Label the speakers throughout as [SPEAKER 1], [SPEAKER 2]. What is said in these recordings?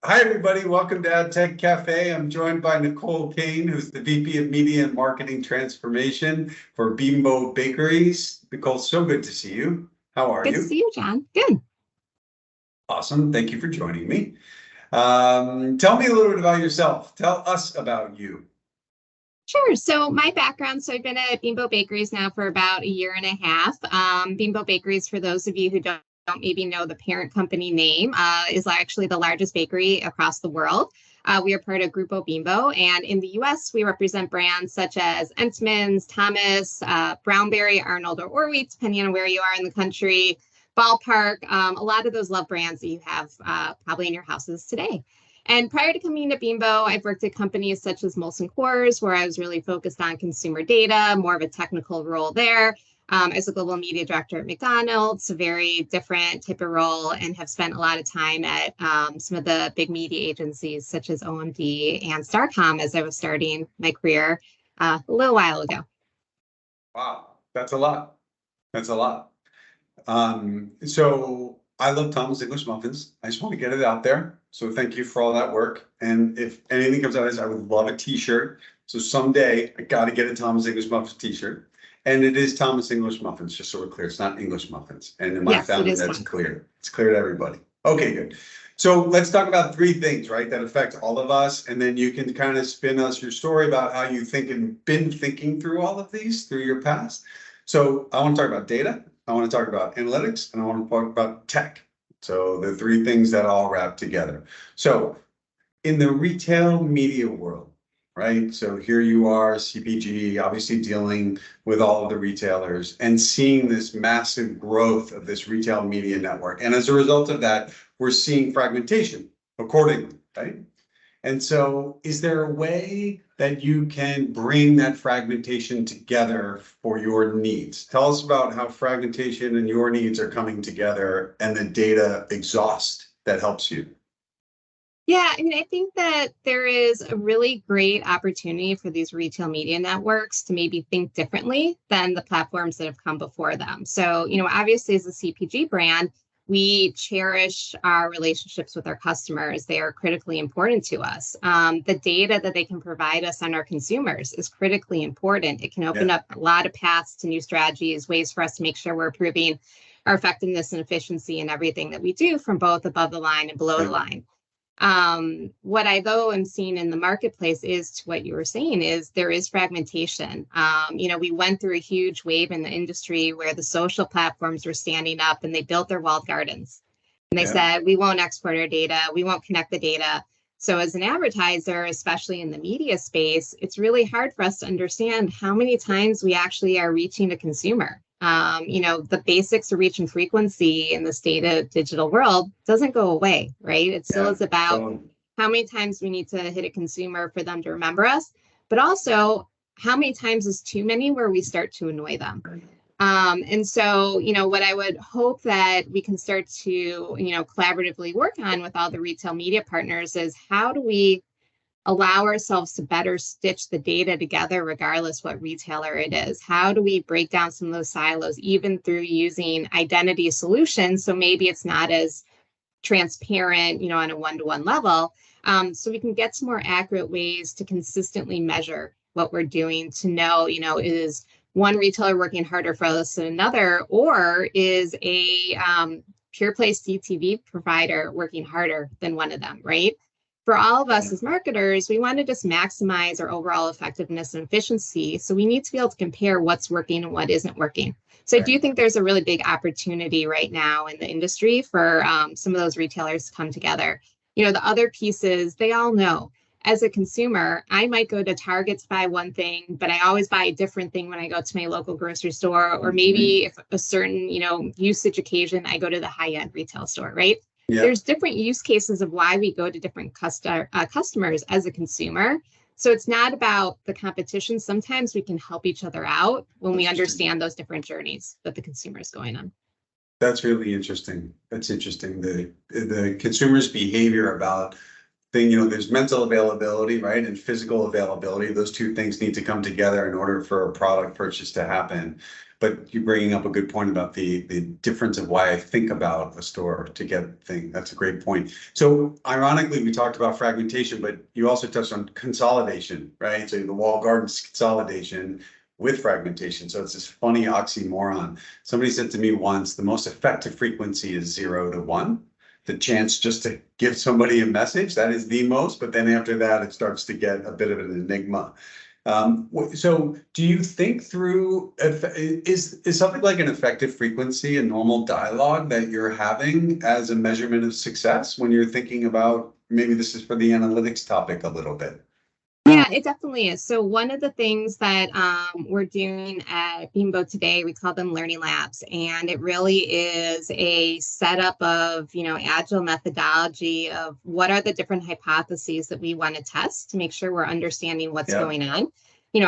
[SPEAKER 1] Hi, everybody. Welcome to Adtech Cafe. I'm joined by Nicole Kane, who's the VP of Media and Marketing Transformation for Bimbo Bakeries. Nicole, so good to see you. How are
[SPEAKER 2] Good to
[SPEAKER 1] you?
[SPEAKER 2] see you, John. Good.
[SPEAKER 1] Awesome. Thank you for joining me. Tell me a little bit about yourself. Tell us about you.
[SPEAKER 2] Sure. So my background, I've been at Bimbo Bakeries now for about a year and a half. Bimbo Bakeries, for those of you who don't maybe know the parent company name, is actually the largest bakery across the world. We are part of Grupo Bimbo, and in the U.S., we represent brands such as Entman's, Thomas, Brownberry, Arnold, or Orwheat, depending on where you are in the country, Ballpark, a lot of those love brands that you have probably in your houses today. And prior to coming to Bimbo, I've worked at companies such as Molson Coors, where I was really focused on consumer data, more of a technical role there. As a global media director at McDonald's, a very different type of role, and have spent a lot of time at some of the big media agencies such as OMD and Starcom as I was starting my career a little while ago.
[SPEAKER 1] Wow, that's a lot. That's a lot. So I love Thomas English muffins. I just want to get it out there. So thank you for all that work. And if anything comes out of this, I would love a t-shirt. So someday I got to get a Thomas English muffins t-shirt. And it is Thomas English muffins, just so we're clear. It's not English muffins. And in my family, that's clear. It's clear to everybody. Okay, good. So let's talk about three things, right, that affect all of us. And then you can kind of spin us your story about how you think and been thinking through all of these through your past. So I want to talk about data. I want to talk about analytics, and I want to talk about tech. So the three things that all wrap together. So in the retail media world, right? So here you are, CPG, obviously dealing with all of the retailers and seeing this massive growth of this retail media network. And as a result of that, we're seeing fragmentation accordingly, right? And so is there a way that you can bring that fragmentation together for your needs? Tell us about how fragmentation and your needs are coming together and the data exhaust that helps you.
[SPEAKER 2] Yeah, I mean, I think that there is a really great opportunity for these retail media networks to maybe think differently than the platforms that have come before them. So, obviously as a CPG brand, we cherish our relationships with our customers. They are critically important to us. The data that they can provide us on our consumers is critically important. It can open up a lot of paths to new strategies, ways for us to make sure we're improving our effectiveness and efficiency in everything that we do from both above the line and below the line. What I though am seeing in the marketplace is to what you were saying is there is fragmentation. We went through a huge wave in the industry where the social platforms were standing up and they built their walled gardens. And they said, we won't export our data, we won't connect the data. So as an advertiser, especially in the media space, it's really hard for us to understand how many times we actually are reaching a consumer. The basics of reach and frequency in this data digital world doesn't go away, right? It still is about how many times we need to hit a consumer for them to remember us, but also how many times is too many where we start to annoy them. And so, what I would hope that we can start to, collaboratively work on with all the retail media partners is how do we allow ourselves to better stitch the data together, regardless what retailer it is? How do we break down some of those silos, even through using identity solutions? So maybe it's not as transparent, on a one-to-one level. So we can get some more accurate ways to consistently measure what we're doing to know, is one retailer working harder for us than another, or is a pure play CTV provider working harder than one of them, right? For all of us as marketers, we want to just maximize our overall effectiveness and efficiency. So we need to be able to compare what's working and what isn't working. So I do think there's a really big opportunity right now in the industry for some of those retailers to come together. The other pieces, they all know. As a consumer, I might go to Target to buy one thing, but I always buy a different thing when I go to my local grocery store, or maybe if a certain, usage occasion, I go to the high-end retail store, right? There's different use cases of why we go to different customers as a consumer. So it's not about the competition. Sometimes we can help each other out when we understand those different journeys that the consumer is going on.
[SPEAKER 1] That's really interesting. That's interesting. The consumer's behavior about there's mental availability, right? And physical availability. Those two things need to come together in order for a product purchase to happen. but you're bringing up a good point about the difference of why I think about a store to get thing. That's a great point. So ironically, we talked about fragmentation, but you also touched on consolidation, right? So the walled gardens consolidation with fragmentation. So it's this funny oxymoron. Somebody said to me once, the most effective frequency is 0 to 1. The chance just to give somebody a message, that is the most, but then after that, it starts to get a bit of an enigma. So do you think through, is something like an effective frequency a normal dialogue that you're having as a measurement of success when you're thinking about, maybe this is for the analytics topic a little bit?
[SPEAKER 2] Yeah, it definitely is. So one of the things that we're doing at Bimbo today, we call them learning labs, and it really is a setup of, agile methodology of what are the different hypotheses that we want to test to make sure we're understanding what's going on.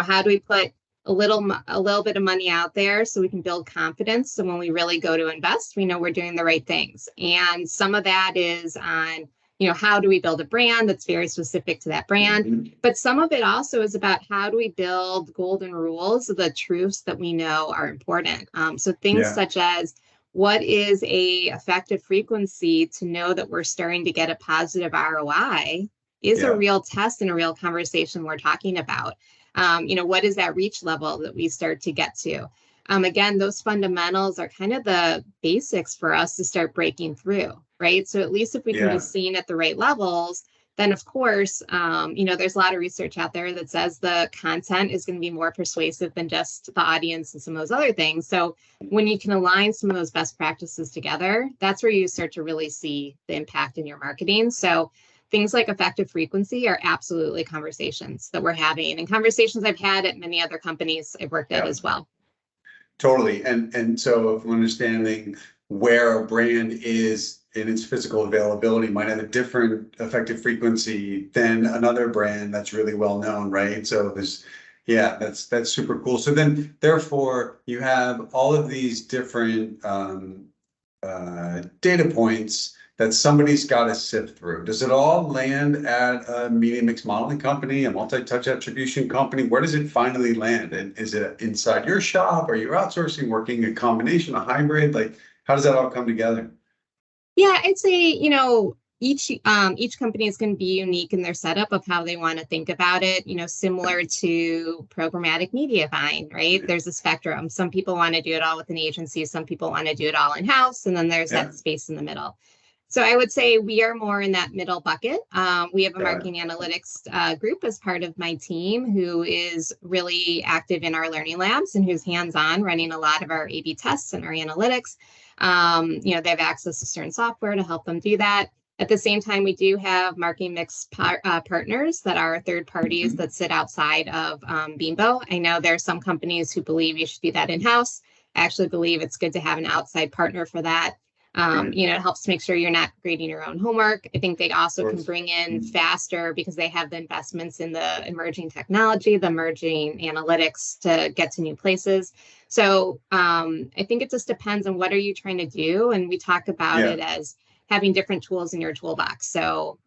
[SPEAKER 2] How do we put a little bit of money out there so we can build confidence, so when we really go to invest, we know we're doing the right things. And some of that is on how do we build a brand that's very specific to that brand? Mm-hmm. But some of it also is about how do we build golden rules, the truths that we know are important. So things such as, what is a effective frequency to know that we're starting to get a positive ROI is a real test and a real conversation we're talking about. What is that reach level that we start to get to? Again, those fundamentals are kind of the basics for us to start breaking through, right? So at least if we can be seen at the right levels, then of course, there's a lot of research out there that says the content is going to be more persuasive than just the audience and some of those other things. So when you can align some of those best practices together, that's where you start to really see the impact in your marketing. So things like effective frequency are absolutely conversations that we're having, and conversations I've had at many other companies I've worked at as well.
[SPEAKER 1] Totally. And so if I'm understanding where a brand is in its physical availability might have a different effective frequency than another brand that's really well known, right? So that's super cool. So then therefore you have all of these different data points that somebody's got to sift through. Does it all land at a media mix modeling company, a multi-touch attribution company? Where does it finally land? And is it inside your shop? Are you outsourcing, working a combination, a hybrid? Like, how does that all come together?
[SPEAKER 2] Yeah, I'd say, each company is going to be unique in their setup of how they want to think about it, similar to programmatic media buying, right? There's a spectrum. Some people want to do it all with an agency. Some people want to do it all in-house. And then there's that space in the middle. So I would say we are more in that middle bucket. We have a marketing analytics group as part of my team who is really active in our learning labs and who's hands-on running a lot of our A/B tests and our analytics. They have access to certain software to help them do that. At the same time, we do have marketing mix partners that are third parties that sit outside of Bimbo. I know there are some companies who believe you should do that in-house. I actually believe it's good to have an outside partner for that. It helps to make sure you're not grading your own homework. I think they also can bring in faster because they have the investments in the emerging technology, the emerging analytics to get to new places. So I think it just depends on what are you trying to do. And we talk about it as having different tools in your toolbox. So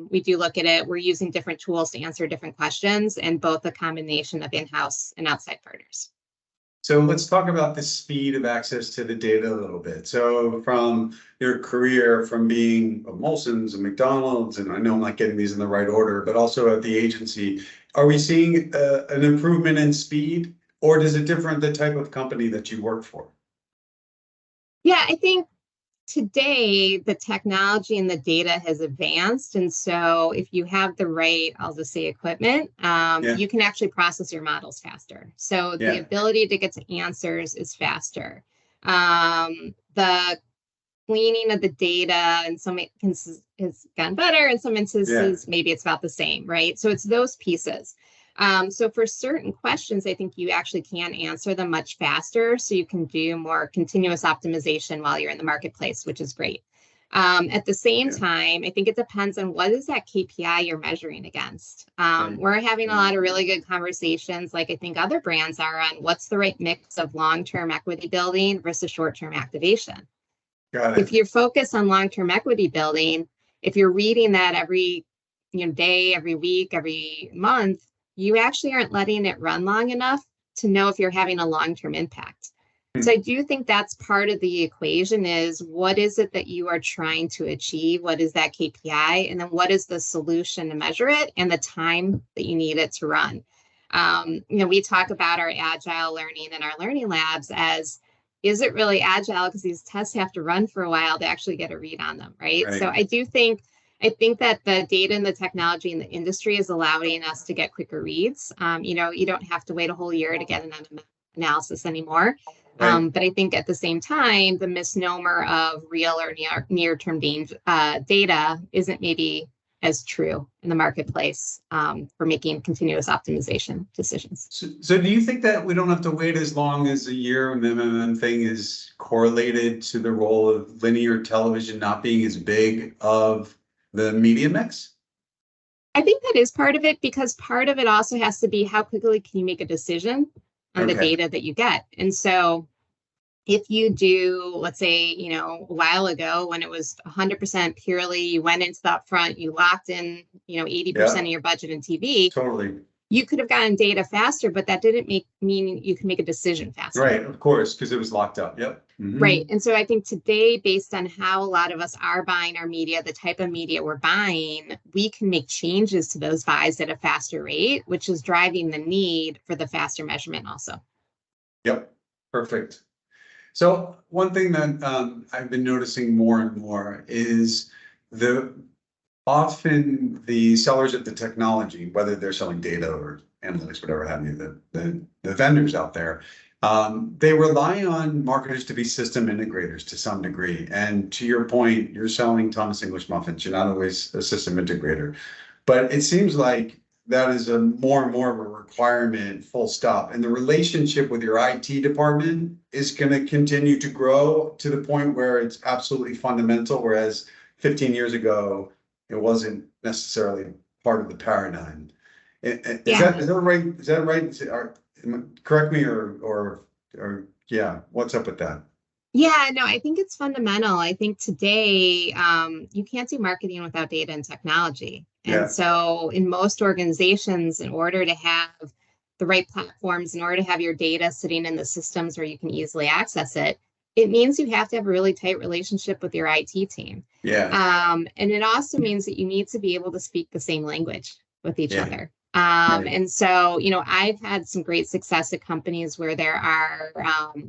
[SPEAKER 2] we do look at it. We're using different tools to answer different questions, and both a combination of in-house and outside partners.
[SPEAKER 1] So let's talk about the speed of access to the data a little bit. So from your career, from being at Molson's and McDonald's, and I know I'm not getting these in the right order, but also at the agency, are we seeing an improvement in speed, or does it differ the type of company that you work for?
[SPEAKER 2] Yeah, I think today the technology and the data has advanced. And so if you have the right, I'll just say equipment, you can actually process your models faster. So the ability to get to answers is faster. The cleaning of the data in some instances has gotten better. In some instances, maybe it's about the same, right? So it's those pieces. So for certain questions, I think you actually can answer them much faster. So you can do more continuous optimization while you're in the marketplace, which is great. At the same time, I think it depends on what is that KPI you're measuring against. We're having a lot of really good conversations, like I think other brands are, on what's the right mix of long-term equity building versus short-term activation.
[SPEAKER 1] Got it.
[SPEAKER 2] If you're focused on long-term equity building, if you're reading that every day, every week, every month, you actually aren't letting it run long enough to know if you're having a long-term impact. So I do think that's part of the equation is what is it that you are trying to achieve? What is that KPI? And then what is the solution to measure it and the time that you need it to run? We talk about our agile learning and our learning labs as, is it really agile? Because these tests have to run for a while to actually get a read on them, right? So I think that the data and the technology in the industry is allowing us to get quicker reads. You don't have to wait a whole year to get an analysis anymore. But I think at the same time, the misnomer of real or near-term data isn't maybe as true in the marketplace for making continuous optimization decisions.
[SPEAKER 1] So do you think that we don't have to wait as long as a year when the MMM thing is correlated to the role of linear television not being as big of the media mix?
[SPEAKER 2] I think that is part of it, because part of it also has to be how quickly can you make a decision on the data that you get. And so if you do, let's say, a while ago when it was 100% purely, you went into the upfront, you locked in, 80% of your budget in TV.
[SPEAKER 1] Totally.
[SPEAKER 2] You could have gotten data faster, but that didn't mean you can make a decision faster.
[SPEAKER 1] Right, of course, because it was locked up. Yep. Mm-hmm.
[SPEAKER 2] Right. And so I think today, based on how a lot of us are buying our media, the type of media we're buying, we can make changes to those buys at a faster rate, which is driving the need for the faster measurement also.
[SPEAKER 1] Yep. Perfect. So one thing that I've been noticing more and more is often the sellers of the technology, whether they're selling data or analytics, whatever have you, the vendors out there, they rely on marketers to be system integrators to some degree. And to your point, you're selling Thomas English muffins. You're not always a system integrator, but it seems like that is a more and more of a requirement, full stop. And the relationship with your IT department is going to continue to grow to the point where it's absolutely fundamental. Whereas 15 years ago, it wasn't necessarily part of the paradigm. Is that right? Is that right? Correct me or yeah, what's up with that?
[SPEAKER 2] Yeah, no, I think it's fundamental. I think today you can't do marketing without data and technology. And so in most organizations, in order to have the right platforms, in order to have your data sitting in the systems where you can easily access it, it means you have to have a really tight relationship with your IT team. And it also means that you need to be able to speak the same language with each other. And so, I've had some great success at companies where there are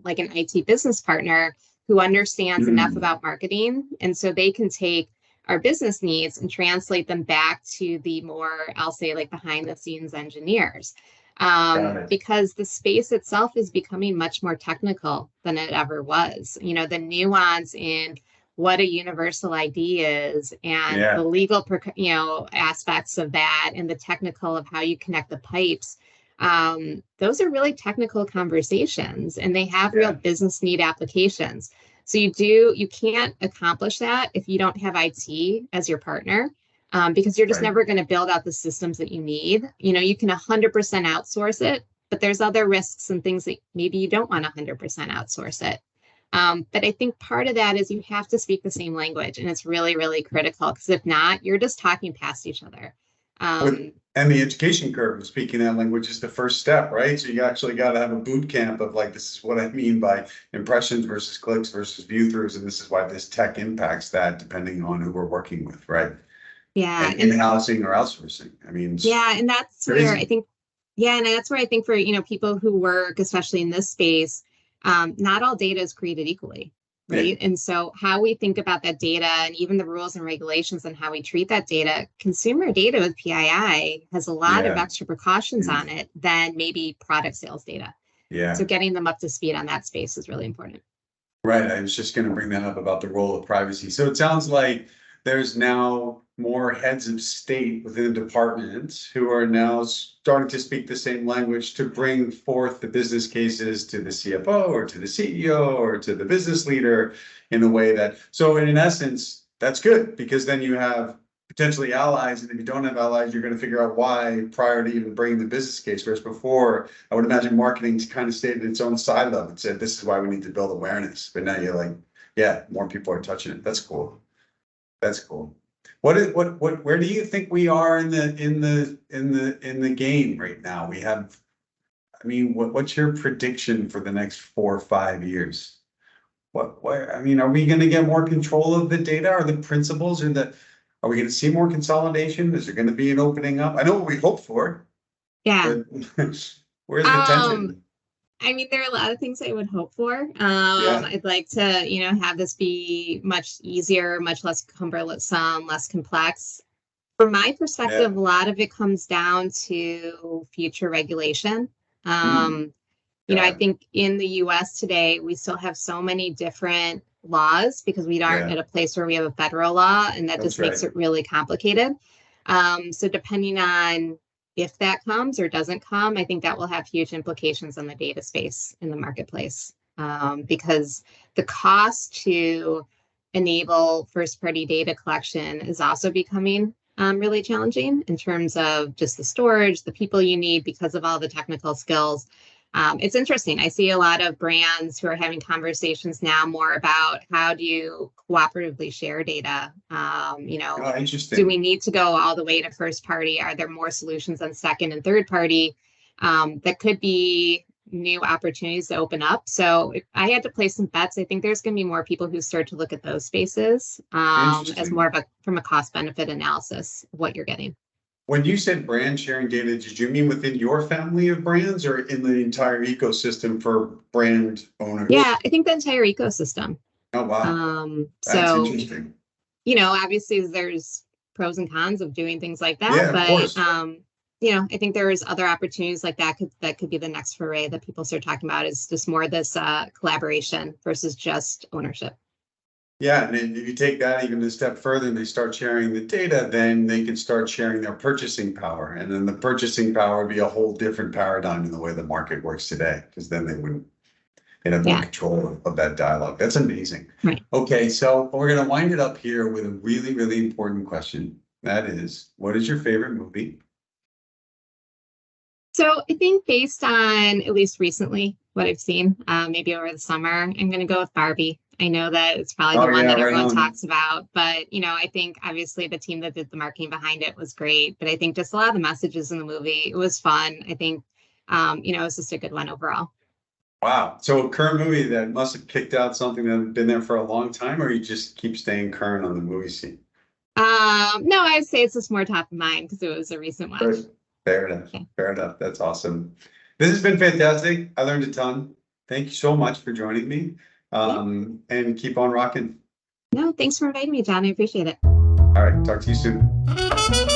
[SPEAKER 2] like an IT business partner who understands enough about marketing. And so they can take our business needs and translate them back to the more, I'll say, like behind the scenes engineers. Because the space itself is becoming much more technical than it ever was. The nuance in what a universal ID is and the legal, aspects of that and the technical of how you connect the pipes. Those are really technical conversations and they have real business need applications. So you can't accomplish that if you don't have IT as your partner. Because you're just never going to build out the systems that you need. You can 100% outsource it, but there's other risks and things that maybe you don't want 100% outsource it. But I think part of that is you have to speak the same language, and it's really, really critical, because if not, you're just talking past each other.
[SPEAKER 1] And the education curve of speaking that language is the first step, right? So you actually got to have a boot camp of like, this is what I mean by impressions versus clicks versus view throughs, and this is why this tech impacts that depending on who we're working with, right?
[SPEAKER 2] Yeah.
[SPEAKER 1] And in-housing or outsourcing. I mean,
[SPEAKER 2] and that's crazy. Where I think, and that's where I think for, people who work, especially in this space, not all data is created equally, right? And so how we think about that data and even the rules and regulations and how we treat that data, consumer data with PII has a lot of extra precautions on it than maybe product sales data. So getting them up to speed on that space is really important.
[SPEAKER 1] Right. I was just going to bring that up about the role of privacy. So it sounds like there's now more heads of state within departments who are now starting to speak the same language to bring forth the business cases to the CFO or to the CEO or to the business leader in a way that, so in essence, that's good, because then you have potentially allies. And if you don't have allies, you're going to figure out why prior to even bringing the business case. Whereas before, I would imagine marketing kind of stayed in its own silo and said, this is why we need to build awareness. But now you're like, more people are touching it. That's cool. That's cool. Where do you think we are in the game right now? We have, I mean, what's your prediction for the next 4 or 5 years? I mean, are we gonna get more control of the data? Are the principals are we gonna see more consolidation? Is there gonna be an opening up? I know what we hope for,
[SPEAKER 2] Yeah.
[SPEAKER 1] but where's the tension?
[SPEAKER 2] I mean, there are a lot of things I would hope for.
[SPEAKER 1] Yeah,
[SPEAKER 2] I'd like to, have this be much easier, much less cumbersome, less complex. From my
[SPEAKER 1] yeah.
[SPEAKER 2] perspective, a lot of it comes down to future regulation.
[SPEAKER 1] Hmm,
[SPEAKER 2] Um, I
[SPEAKER 1] got it.
[SPEAKER 2] think in the US today, we still have so many different laws because we aren't
[SPEAKER 1] Yeah,
[SPEAKER 2] at a place where we have a federal law, and that
[SPEAKER 1] that's
[SPEAKER 2] just makes
[SPEAKER 1] right.
[SPEAKER 2] it really complicated. So depending on if that comes or doesn't come, I think that will have huge implications on the data space in the marketplace. Because the cost to enable first party data collection is also becoming really challenging in terms of just the storage, the people you need because of all the technical skills. It's interesting. I see a lot of brands who are having conversations now more about how do you cooperatively share data.
[SPEAKER 1] Oh,
[SPEAKER 2] Do we
[SPEAKER 1] interesting.
[SPEAKER 2] need to go all the way to first party? Are there more solutions on second and third party? That could be new opportunities to open up. So if I had to place some bets, I think there's going to be more people who start to look at those spaces as more
[SPEAKER 1] Interesting.
[SPEAKER 2] of from a cost benefit analysis of what you're getting.
[SPEAKER 1] When you said brand sharing data, did you mean within your family of brands or in the entire ecosystem for brand
[SPEAKER 2] Yeah,
[SPEAKER 1] owners?
[SPEAKER 2] I think the entire ecosystem.
[SPEAKER 1] Oh, wow. That's
[SPEAKER 2] So,
[SPEAKER 1] interesting.
[SPEAKER 2] obviously there's pros and cons of doing things like that,
[SPEAKER 1] Yeah, of
[SPEAKER 2] but
[SPEAKER 1] course.
[SPEAKER 2] I think there's other opportunities like that could be the next foray that people start talking about is just more this collaboration versus just ownership.
[SPEAKER 1] Yeah, and then if you take that even a step further and they start sharing the data, then they can start sharing their purchasing power. And then the purchasing power would be a whole different paradigm in the way the market works today, because then they'd have more
[SPEAKER 2] Yeah,
[SPEAKER 1] control of that dialogue. That's amazing.
[SPEAKER 2] right.
[SPEAKER 1] Okay, so we're gonna wind it up here with a really, really important question. That is, what is your favorite movie?
[SPEAKER 2] So I think based on at least recently what I've seen, maybe over the summer, I'm going to go with Barbie. I know that it's probably the
[SPEAKER 1] Oh
[SPEAKER 2] one
[SPEAKER 1] yeah,
[SPEAKER 2] that
[SPEAKER 1] right
[SPEAKER 2] everyone
[SPEAKER 1] on.
[SPEAKER 2] talks about, but I think obviously the team that did the marketing behind it was great. But I think just a lot of the messages in the movie, it was fun. I think, it was just a good one overall.
[SPEAKER 1] Wow. So a current movie that must have picked out something that had been there for a long time, or you just keep staying current on the movie scene?
[SPEAKER 2] No, I'd say it's just more top of mind because it was a recent
[SPEAKER 1] Fair
[SPEAKER 2] watch.
[SPEAKER 1] fair enough.
[SPEAKER 2] Yeah.
[SPEAKER 1] Fair enough. That's awesome. This has been fantastic. I learned a ton. Thank you so much for joining me.
[SPEAKER 2] Yeah.
[SPEAKER 1] And keep on rocking.
[SPEAKER 2] No, thanks for inviting me, John. I appreciate it.
[SPEAKER 1] All right. Talk to you soon.